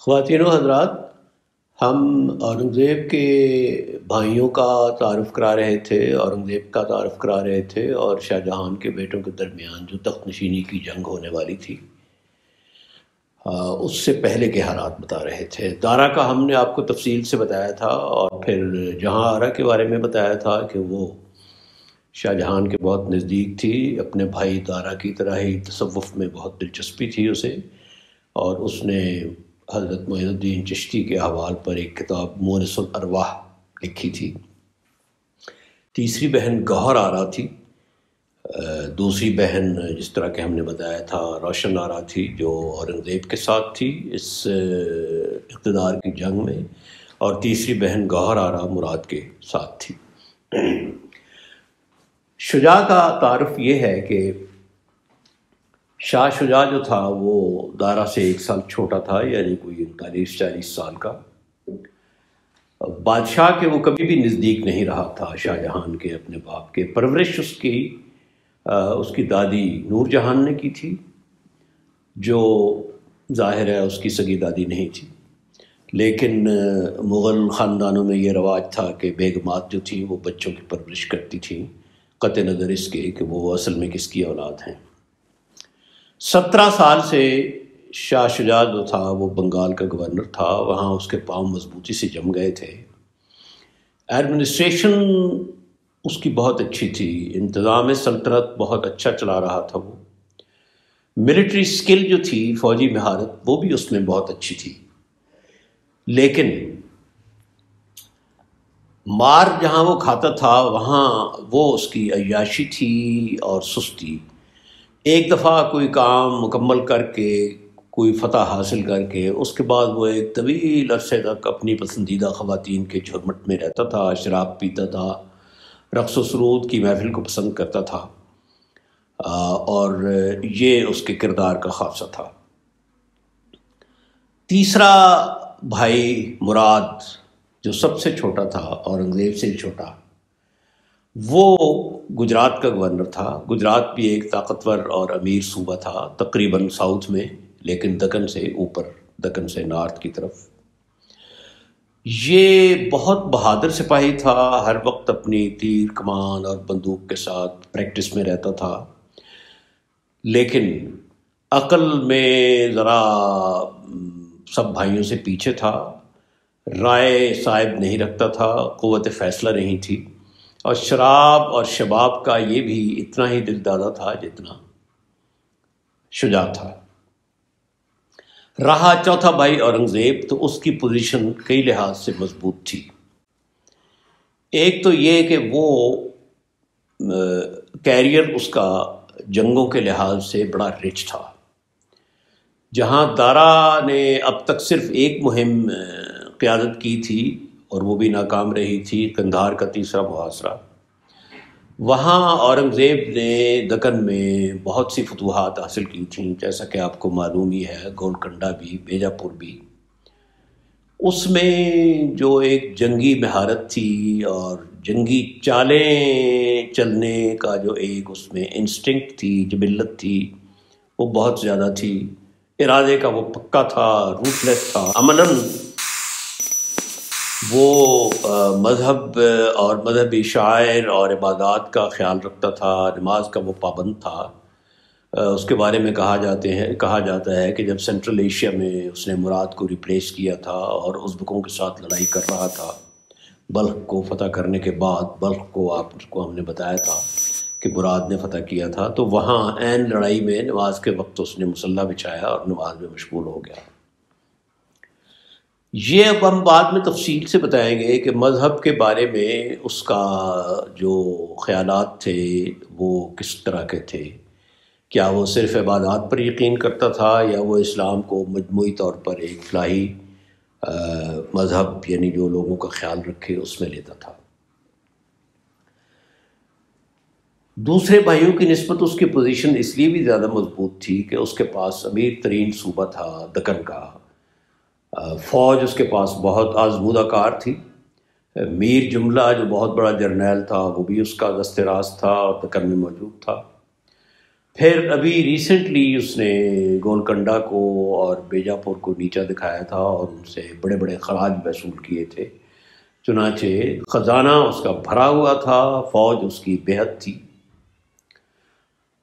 خواتین و حضرات، ہم اورنگزیب کے بھائیوں کا تعارف کرا رہے تھے، اورنگزیب کا تعارف کرا رہے تھے اور شاہ جہان کے بیٹوں کے درمیان جو تخت نشینی کی جنگ ہونے والی تھی اس سے پہلے کے حالات بتا رہے تھے۔ دارا کا ہم نے آپ کو تفصیل سے بتایا تھا، اور پھر جہاں آرا کے بارے میں بتایا تھا کہ وہ شاہ جہان کے بہت نزدیک تھی، اپنے بھائی دارا کی طرح ہی تصوف میں بہت دلچسپی تھی اسے، اور اس نے حضرت معین الدین چشتی کے احوال پر ایک کتاب مونس الارواح لکھی تھی۔ تیسری بہن گوہر آرا تھی، دوسری بہن جس طرح کہ ہم نے بتایا تھا روشن آرا تھی، جو اورنگزیب کے ساتھ تھی اس اقتدار کی جنگ میں، اور تیسری بہن گوہر آرا مراد کے ساتھ تھی۔ شجاع کا تعارف یہ ہے کہ شاہ شجاع جو تھا وہ دارا سے 1 سال چھوٹا تھا، یعنی کوئی 39-40 سال کا۔ بادشاہ کے وہ کبھی بھی نزدیک نہیں رہا تھا شاہ جہان کے، اپنے باپ کے۔ پرورش اس کی دادی نور جہان نے کی تھی، جو ظاہر ہے اس کی سگی دادی نہیں تھی، لیکن مغل خاندانوں میں یہ رواج تھا کہ بیگمات جو تھیں وہ بچوں کی پرورش کرتی تھیں، قطع نظر اس کے کہ وہ اصل میں کس کی اولاد ہیں۔ 17 سال سے شاہ شجاع جو تھا وہ بنگال کا گورنر تھا، وہاں اس کے پاؤں مضبوطی سے جم گئے تھے۔ ایڈمنسٹریشن اس کی بہت اچھی تھی، انتظام سلطنت بہت اچھا چلا رہا تھا وہ۔ ملٹری سکل جو تھی، فوجی مہارت، وہ بھی اس میں بہت اچھی تھی، لیکن مار جہاں وہ کھاتا تھا وہاں وہ اس کی عیاشی تھی اور سستی۔ ایک دفعہ کوئی کام مکمل کر کے، کوئی فتح حاصل کر کے، اس کے بعد وہ ایک طویل عرصے تک اپنی پسندیدہ خواتین کے جھرمٹ میں رہتا تھا، شراب پیتا تھا، رقص و سرود کی محفل کو پسند کرتا تھا، اور یہ اس کے کردار کا خاصہ تھا۔ تیسرا بھائی مراد، جو سب سے چھوٹا تھا، اورنگزیب سے چھوٹا، وہ گجرات کا گورنر تھا۔ گجرات بھی ایک طاقتور اور امیر صوبہ تھا، تقریباً ساؤتھ میں، لیکن دکن سے اوپر، دکن سے نارتھ کی طرف۔ یہ بہت بہادر سپاہی تھا، ہر وقت اپنی تیر کمان اور بندوق کے ساتھ پریکٹس میں رہتا تھا، لیکن عقل میں ذرا سب بھائیوں سے پیچھے تھا، رائے صائب نہیں رکھتا تھا، قوت فیصلہ نہیں تھی، اور شراب اور شباب کا یہ بھی اتنا ہی دل دادا تھا جتنا شجاع تھا۔ رہا چوتھا بھائی اورنگزیب، تو اس کی پوزیشن کئی لحاظ سے مضبوط تھی۔ ایک تو یہ کہ وہ کیریئر اس کا جنگوں کے لحاظ سے بڑا رچ تھا۔ جہاں دارا نے اب تک صرف ایک مہم قیادت کی تھی اور وہ بھی ناکام رہی تھی، قندھار کا تیسرا محاصرہ، وہاں اورنگزیب نے دکن میں بہت سی فتوحات حاصل کی تھیں، جیسا کہ آپ کو معلوم ہی ہے، گولکنڈہ بھی، بیجاپور بھی۔ اس میں جو ایک جنگی مہارت تھی اور جنگی چالیں چلنے کا جو ایک اس میں انسٹنکٹ تھی، جبلت تھی، وہ بہت زیادہ تھی۔ ارادے کا وہ پکا تھا، روٹلیس تھا۔ عملاً وہ مذہب اور مذہبی شاعر اور عبادات کا خیال رکھتا تھا، نماز کا وہ پابند تھا۔ اس کے بارے میں کہا جاتا ہے کہ جب سینٹرل ایشیا میں اس نے مراد کو ریپلیس کیا تھا اور ازبکوں کے ساتھ لڑائی کر رہا تھا، بلخ کو فتح کرنے کے بعد، بلخ کو آپ کو ہم نے بتایا تھا کہ مراد نے فتح کیا تھا، تو وہاں عین لڑائی میں نماز کے وقت اس نے مصلی بچھایا اور نماز میں مشغول ہو گیا۔ یہ اب ہم بعد میں تفصیل سے بتائیں گے کہ مذہب کے بارے میں اس کا جو خیالات تھے وہ کس طرح کے تھے۔ کیا وہ صرف عبادات پر یقین کرتا تھا، یا وہ اسلام کو مجموعی طور پر ایک فلاحی مذہب، یعنی جو لوگوں کا خیال رکھے، اس میں لیتا تھا۔ دوسرے بھائیوں کی نسبت اس کی پوزیشن اس لیے بھی زیادہ مضبوط تھی کہ اس کے پاس امیر ترین صوبہ تھا دکن کا، فوج اس کے پاس بہت آزمودہ کار تھی۔ میر جملہ جو بہت بڑا جرنیل تھا وہ بھی اس کا دست راست تھا اور دکن میں موجود تھا۔ پھر ابھی ریسنٹلی اس نے گولکنڈہ کو اور بیجاپور کو نیچا دکھایا تھا اور ان سے بڑے بڑے خراج وصول کیے تھے، چنانچہ خزانہ اس کا بھرا ہوا تھا، فوج اس کی بےحد تھی۔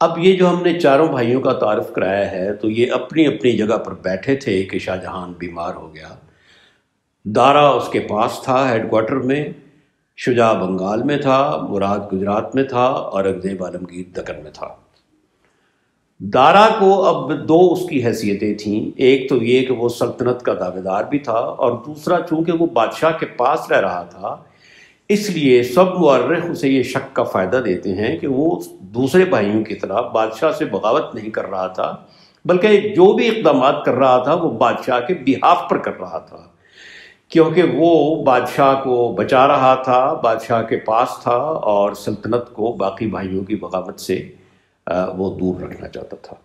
اب یہ جو ہم نے چاروں بھائیوں کا تعارف کرایا ہے، تو یہ اپنی اپنی جگہ پر بیٹھے تھے کہ شاہ جہان بیمار ہو گیا۔ دارا اس کے پاس تھا ہیڈ کوارٹر میں، شجاع بنگال میں تھا، مراد گجرات میں تھا، اورنگزیب عالمگیر دکن میں تھا۔ دارا کو اب دو اس کی حیثیتیں تھیں، ایک تو یہ کہ وہ سلطنت کا دعوے دار بھی تھا، اور دوسرا چونکہ وہ بادشاہ کے پاس رہ رہا تھا، اس لیے سب مورخ اسے یہ شک کا فائدہ دیتے ہیں کہ وہ دوسرے بھائیوں کی طرح بادشاہ سے بغاوت نہیں کر رہا تھا، بلکہ جو بھی اقدامات کر رہا تھا وہ بادشاہ کے بہاف پر کر رہا تھا، کیونکہ وہ بادشاہ کو بچا رہا تھا، بادشاہ کے پاس تھا، اور سلطنت کو باقی بھائیوں کی بغاوت سے وہ دور رکھنا چاہتا تھا۔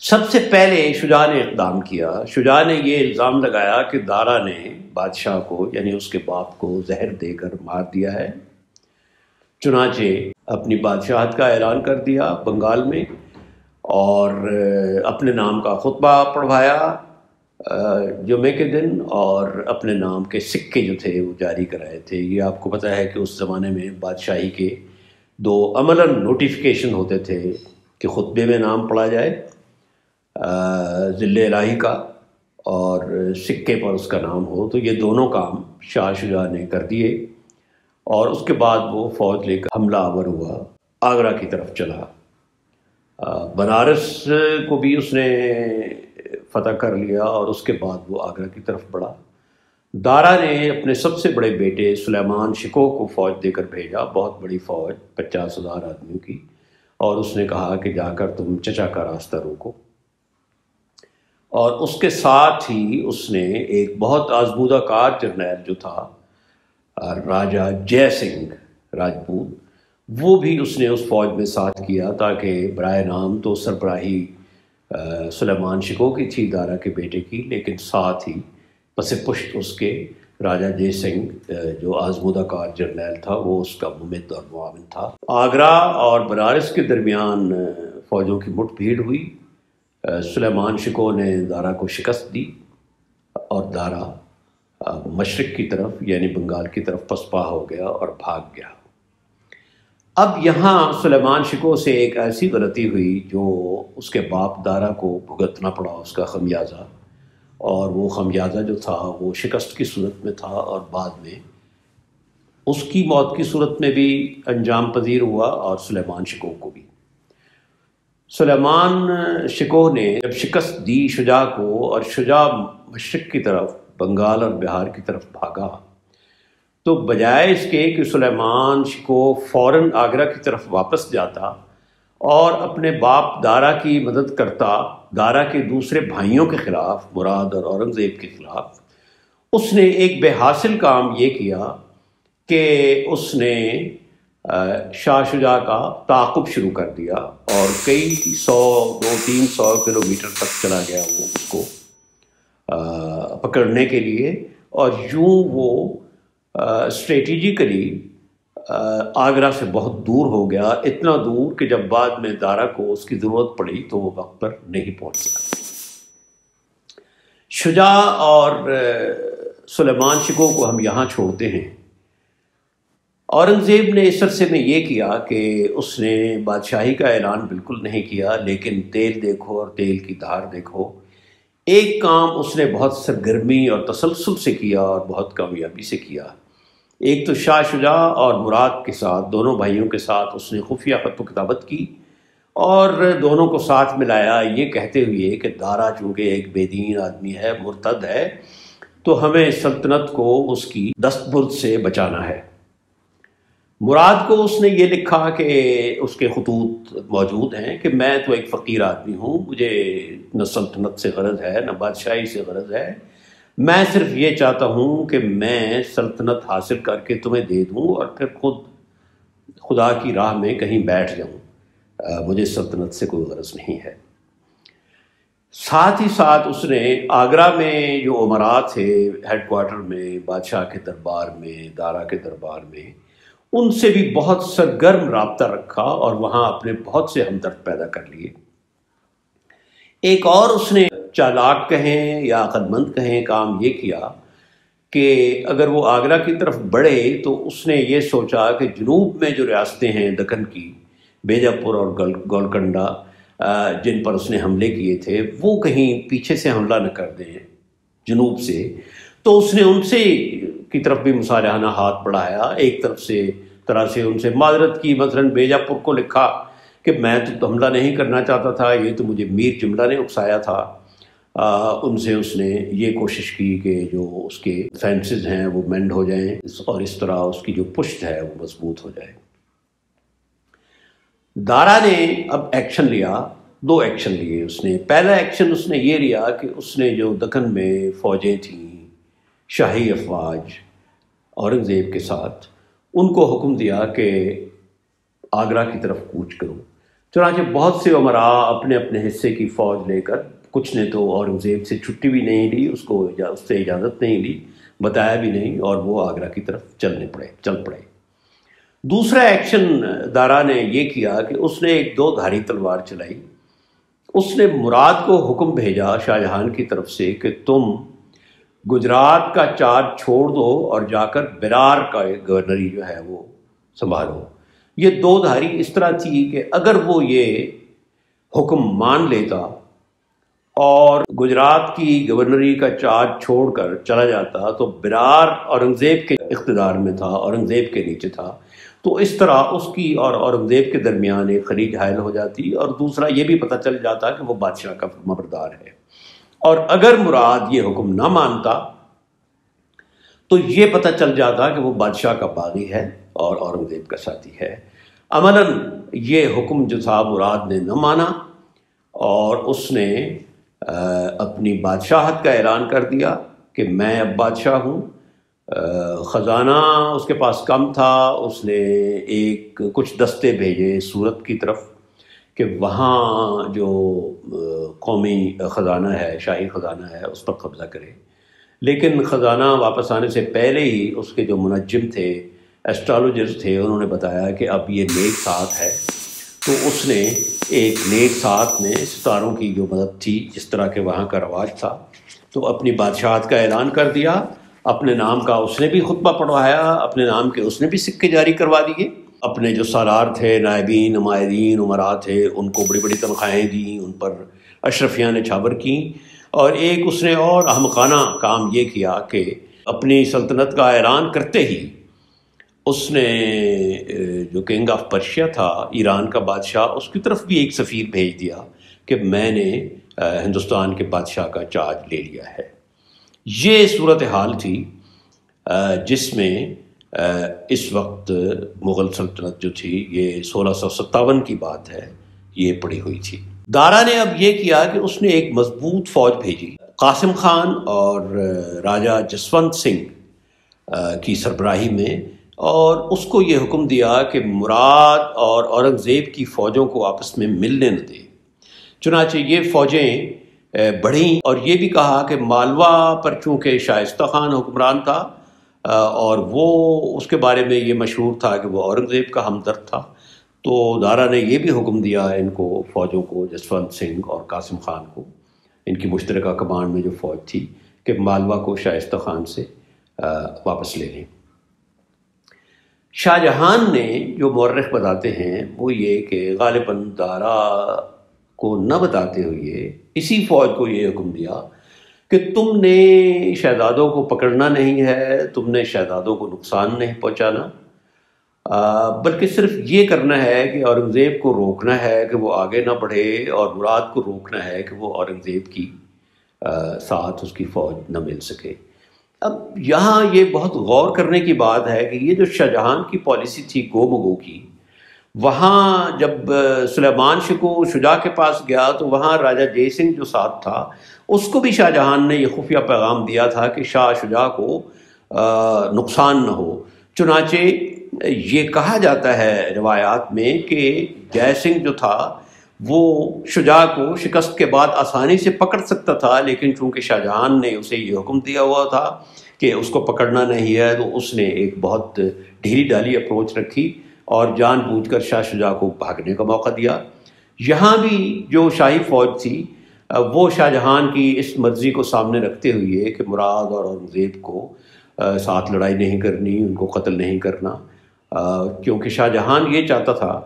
سب سے پہلے شجاع نے اقدام کیا۔ شجاع نے یہ الزام لگایا کہ دارا نے بادشاہ کو یعنی اس کے باپ کو زہر دے کر مار دیا ہے۔ چنانچہ اپنی بادشاہت کا اعلان کر دیا بنگال میں، اور اپنے نام کا خطبہ پڑھوایا جمعے کے دن، اور اپنے نام کے سکے جو تھے وہ جاری کرائے تھے۔ یہ آپ کو پتہ ہے کہ اس زمانے میں بادشاہی کے دو عملاً نوٹیفیکیشن ہوتے تھے کہ خطبے میں نام پڑھا جائے ذل الہی کا، اور سکے پر اس کا نام ہو۔ تو یہ دونوں کام شاہ شجاع نے کر دیے، اور اس کے بعد وہ فوج لے کر حملہ آور ہوا، آگرہ کی طرف چلا۔ بنارس کو بھی اس نے فتح کر لیا، اور اس کے بعد وہ آگرہ کی طرف بڑھا۔ دارا نے اپنے سب سے بڑے بیٹے سلیمان شکوہ کو فوج دے کر بھیجا، بہت بڑی فوج 50,000 آدمیوں کی، اور اس نے کہا کہ جا کر تم چچا کا راستہ روکو۔ اور اس کے ساتھ ہی اس نے ایک بہت آزمودہ کار جرنیل جو تھا راجہ جے سنگھ راجپوت، وہ بھی اس نے اس فوج میں ساتھ کیا، تاکہ برائے نام تو سربراہی سلیمان شکوہ کی تھی، دارا کے بیٹے کی، لیکن ساتھ ہی پس پشت اس کے راجہ جے سنگھ جو آزمودہ کار جرنیل تھا، وہ اس کا ممد اور معاون تھا۔ آگرہ اور بنارس کے درمیان فوجوں کی مٹ بھیڑ ہوئی۔ سلیمان شکوہ نے دارا کو شکست دی، اور دارا مشرق کی طرف یعنی بنگال کی طرف پسپا ہو گیا اور بھاگ گیا۔ اب یہاں سلیمان شکوہ سے ایک ایسی غلطی ہوئی جو اس کے باپ دارا کو بھگتنا پڑا اس کا خمیازہ، اور وہ خمیازہ جو تھا وہ شکست کی صورت میں تھا، اور بعد میں اس کی موت کی صورت میں بھی انجام پذیر ہوا، اور سلیمان شکوہ کو بھی۔ سلیمان شکوہ نے جب شکست دی شجاع کو، اور شجاع مشرق کی طرف بنگال اور بہار کی طرف بھاگا، تو بجائے اس کے کہ سلیمان شکوہ فوراً آگرہ کی طرف واپس جاتا اور اپنے باپ دارا کی مدد کرتا دارا کے دوسرے بھائیوں کے خلاف، مراد اور اورنگزیب کے خلاف، اس نے ایک بے حاصل کام یہ کیا کہ اس نے شاہ شجاع کا تعاقب شروع کر دیا، اور کئی 200-300 کلومیٹر تک چلا گیا وہ اس کو پکڑنے کے لیے، اور یوں وہ اسٹریٹجیکلی آگرہ سے بہت دور ہو گیا، اتنا دور کہ جب بعد میں دارا کو اس کی ضرورت پڑی تو وہ وقت پر نہیں پہنچ سکا۔ شجاع اور سلیمان شکوہ کو ہم یہاں چھوڑتے ہیں۔ اورنگزیب نے اس عرصے میں یہ کیا کہ اس نے بادشاہی کا اعلان بالکل نہیں کیا، لیکن تیل دیکھو اور تیل کی دھار دیکھو، ایک کام اس نے بہت سرگرمی اور تسلسل سے کیا اور بہت کامیابی سے کیا۔ ایک تو شاہ شجاع اور مراد کے ساتھ، دونوں بھائیوں کے ساتھ اس نے خفیہ خط و کتابت کی، اور دونوں کو ساتھ ملایا یہ کہتے ہوئے کہ دارا چونکہ ایک بے دین آدمی ہے، مرتد ہے، تو ہمیں سلطنت کو اس کی دستبرد سے بچانا ہے۔ مراد کو اس نے یہ لکھا کہ اس کے خطوط موجود ہیں کہ میں تو ایک فقیر آدمی ہوں، مجھے نہ سلطنت سے غرض ہے نہ بادشاہی سے غرض ہے، میں صرف یہ چاہتا ہوں کہ میں سلطنت حاصل کر کے تمہیں دے دوں اور پھر خود خدا کی راہ میں کہیں بیٹھ جاؤں، مجھے سلطنت سے کوئی غرض نہیں ہے۔ ساتھ ہی ساتھ اس نے آگرہ میں جو امراء تھے ہیڈ کوارٹر میں، بادشاہ کے دربار میں، دارا کے دربار میں، ان سے بھی بہت سرگرم رابطہ رکھا اور وہاں اپنے بہت سے ہمدرد پیدا کر لیے۔ ایک اور اس نے چالاک کہیں یا عقلمند کہیں کام یہ کیا کہ اگر وہ آگرہ کی طرف بڑھے تو اس نے یہ سوچا کہ جنوب میں جو ریاستیں ہیں دکن کی، بیجاپور اور گولکنڈہ جن پر اس نے حملے کیے تھے، وہ کہیں پیچھے سے حملہ نہ کر دیں جنوب سے، تو اس نے ان سے کی طرف بھی مصالحانہ ہاتھ بڑھایا، ایک طرح سے ان سے معذرت کی۔ مثلاً بیجاپور کو لکھا کہ میں تو حملہ نہیں کرنا چاہتا تھا، یہ تو مجھے میر جملہ نے اکسایا تھا۔ ان سے اس نے یہ کوشش کی کہ جو اس کے فینسز ہیں وہ مینڈ ہو جائیں اور اس طرح اس کی جو پشت ہے وہ مضبوط ہو جائے۔ دارا نے اب ایکشن لیا، 2 ایکشن لیے اس نے۔ پہلا ایکشن اس نے یہ لیا کہ اس نے جو دکن میں فوجیں تھیں، شاہی افواج اورنگزیب کے ساتھ، ان کو حکم دیا کہ آگرہ کی طرف کوچ کرو۔ چنانچہ بہت سے امراء اپنے اپنے حصے کی فوج لے کر، کچھ نے تو اورنگزیب سے چھٹی بھی نہیں لی، اس سے اجازت نہیں لی، بتایا بھی نہیں، اور وہ آگرہ کی طرف چل پڑے۔ دوسرا ایکشن دارا نے یہ کیا کہ اس نے ایک 2 دھاری تلوار چلائی۔ اس نے مراد کو حکم بھیجا شاہ جہان کی طرف سے کہ تم گجرات کا چارج چھوڑ دو اور جا کر برار کا گورنری جو ہے وہ سنبھالو۔ یہ 2 دھاری اس طرح تھی کہ اگر وہ یہ حکم مان لیتا اور گجرات کی گورنری کا چارج چھوڑ کر چلا جاتا تو برار اورنگزیب کے اقتدار میں تھا، اورنگزیب کے نیچے تھا، تو اس طرح اس کی اور اورنگزیب کے درمیان ایک خلیج حائل ہو جاتی، اور دوسرا یہ بھی پتہ چل جاتا کہ وہ بادشاہ کا فرمانبردار ہے۔ اور اگر مراد یہ حکم نہ مانتا تو یہ پتہ چل جاتا کہ وہ بادشاہ کا باغی ہے اور اورنگزیب کا ساتھی ہے۔ عملاً یہ حکم جو تھا مراد نے نہ مانا اور اس نے اپنی بادشاہت کا اعلان کر دیا کہ میں اب بادشاہ ہوں۔ خزانہ اس کے پاس کم تھا، اس نے کچھ دستے بھیجے سورت کی طرف کہ وہاں جو قومی خزانہ ہے، شاہی خزانہ ہے، اس پر قبضہ کرے۔ لیکن خزانہ واپس آنے سے پہلے ہی اس کے جو منجم تھے، ایسٹرالوجرز تھے، انہوں نے بتایا کہ اب یہ نیک سات ہے۔ تو اس نے ایک نیک سات میں ستاروں کی جو مدد تھی، جس طرح کے وہاں کا رواج تھا، تو اپنی بادشاہت کا اعلان کر دیا۔ اپنے نام کا اس نے بھی خطبہ پڑھوایا، اپنے نام کے اس نے بھی سکے جاری کروا دیے۔ اپنے جو سالار تھے، نائبین، نمائندین، امراء تھے، ان کو بڑی بڑی تنخواہیں دیں، ان پر اشرفیاں نے چھاور کیں۔ اور ایک اس نے اور احمقانہ کام یہ کیا کہ اپنی سلطنت کا اعلان کرتے ہی اس نے جو کنگ آف پرشیا تھا، ایران کا بادشاہ، اس کی طرف بھی ایک سفیر بھیج دیا کہ میں نے ہندوستان کے بادشاہ کا چارج لے لیا ہے۔ یہ صورتحال تھی جس میں اس وقت مغل سلطنت جو تھی، یہ 1657 کی بات ہے، یہ پڑی ہوئی تھی۔ دارا نے اب یہ کیا کہ اس نے ایک مضبوط فوج بھیجی، قاسم خان اور راجہ جسونت سنگھ کی سربراہی میں، اور اس کو یہ حکم دیا کہ مراد اور اورنگزیب کی فوجوں کو آپس میں ملنے نہ دے۔ چنانچہ یہ فوجیں بڑھیں، اور یہ بھی کہا کہ مالوا پر چونکہ شائستہ خان حکمران تھا اور وہ اس کے بارے میں یہ مشہور تھا کہ وہ اورنگزیب کا ہمدرد تھا، تو دارا نے یہ بھی حکم دیا ان کو، فوجوں کو، جسونت سنگھ اور قاسم خان کو، ان کی مشترکہ کمانڈ میں جو فوج تھی، کہ مالوا کو شائستہ خان سے واپس لے لیں۔ شاہ جہان نے جو مورخ بتاتے ہیں وہ یہ کہ غالباً دارا کو نہ بتاتے ہوئے اسی فوج کو یہ حکم دیا کہ تم نے شہزادوں کو پکڑنا نہیں ہے، تم نے شہزادوں کو نقصان نہیں پہنچانا، بلکہ صرف یہ کرنا ہے کہ اورنگزیب کو روکنا ہے کہ وہ آگے نہ بڑھے، اور مراد کو روکنا ہے کہ وہ اورنگزیب کی ساتھ اس کی فوج نہ مل سکے۔ اب یہاں یہ بہت غور کرنے کی بات ہے کہ یہ جو شاہ جہان کی پالیسی تھی گو مگو کی، وہاں جب سلیمان شکو شجاع کے پاس گیا تو وہاں راجہ جے سنگھ جو ساتھ تھا، اس کو بھی شاہ جہان نے یہ خفیہ پیغام دیا تھا کہ شاہ شجاع کو نقصان نہ ہو۔ چنانچہ یہ کہا جاتا ہے روایات میں کہ جے سنگھ جو تھا وہ شجاع کو شکست کے بعد آسانی سے پکڑ سکتا تھا، لیکن چونکہ شاہ جہان نے اسے یہ حکم دیا ہوا تھا کہ اس کو پکڑنا نہیں ہے، تو اس نے ایک بہت ڈھیلی ڈالی اپروچ رکھی اور جان بوجھ کر شاہ شجاع کو بھاگنے کا موقع دیا۔ یہاں بھی جو شاہی فوج تھی وہ شاہ جہان کی اس مرضی کو سامنے رکھتے ہوئے کہ مراد اور اورنگزیب کو ساتھ لڑائی نہیں کرنی، ان کو قتل نہیں کرنا، کیونکہ شاہ جہان یہ چاہتا تھا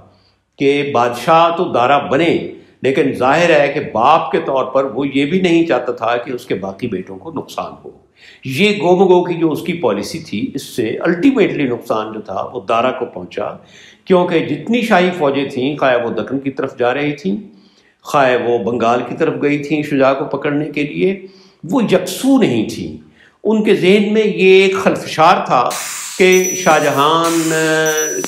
کہ بادشاہ تو دارا بنے، لیکن ظاہر ہے کہ باپ کے طور پر وہ یہ بھی نہیں چاہتا تھا کہ اس کے باقی بیٹوں کو نقصان ہو۔ یہ گو کی جو اس کی پالیسی تھی، اس سے الٹیمیٹلی نقصان جو تھا وہ دارا کو پہنچا، کیونکہ جتنی شاہی فوجیں تھیں، خواہ وہ دکن کی طرف جا رہی تھیں، خواہ وہ بنگال کی طرف گئی تھیں شجاع کو پکڑنے کے لیے، وہ یکسو نہیں تھیں۔ ان کے ذہن میں یہ ایک خلفشار تھا کہ شاہ جہان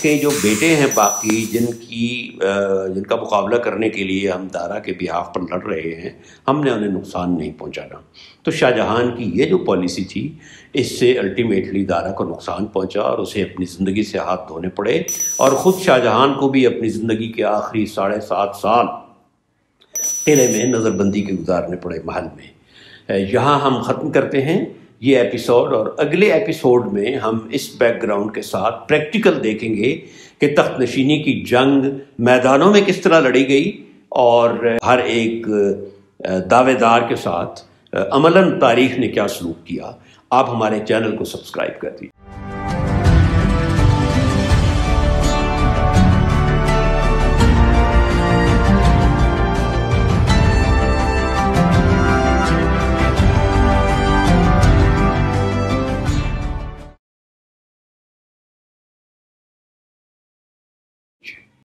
کے جو بیٹے ہیں باقی، جن کا مقابلہ کرنے کے لیے ہم دارا کے بیہاف پر لڑ رہے ہیں، ہم نے انہیں نقصان نہیں پہنچانا۔ تو شاہ جہان کی یہ جو پالیسی تھی، اس سے الٹیمیٹلی دارا کو نقصان پہنچا اور اسے اپنی زندگی سے ہاتھ دھونے پڑے، اور خود شاہ جہان کو بھی اپنی زندگی کے آخری 7.5 سال قلعے میں نظر بندی کے گزارنے پڑے محل میں۔ یہاں ہم ختم کرتے ہیں یہ ایپیسوڈ، اور اگلے ایپیسوڈ میں ہم اس بیک گراؤنڈ کے ساتھ پریکٹیکل دیکھیں گے کہ تخت نشینی کی جنگ میدانوں میں کس طرح لڑی گئی، اور ہر ایک دعوے دار کے ساتھ عملاً تاریخ نے کیا سلوک کیا۔ آپ ہمارے چینل کو سبسکرائب کر دیجیے۔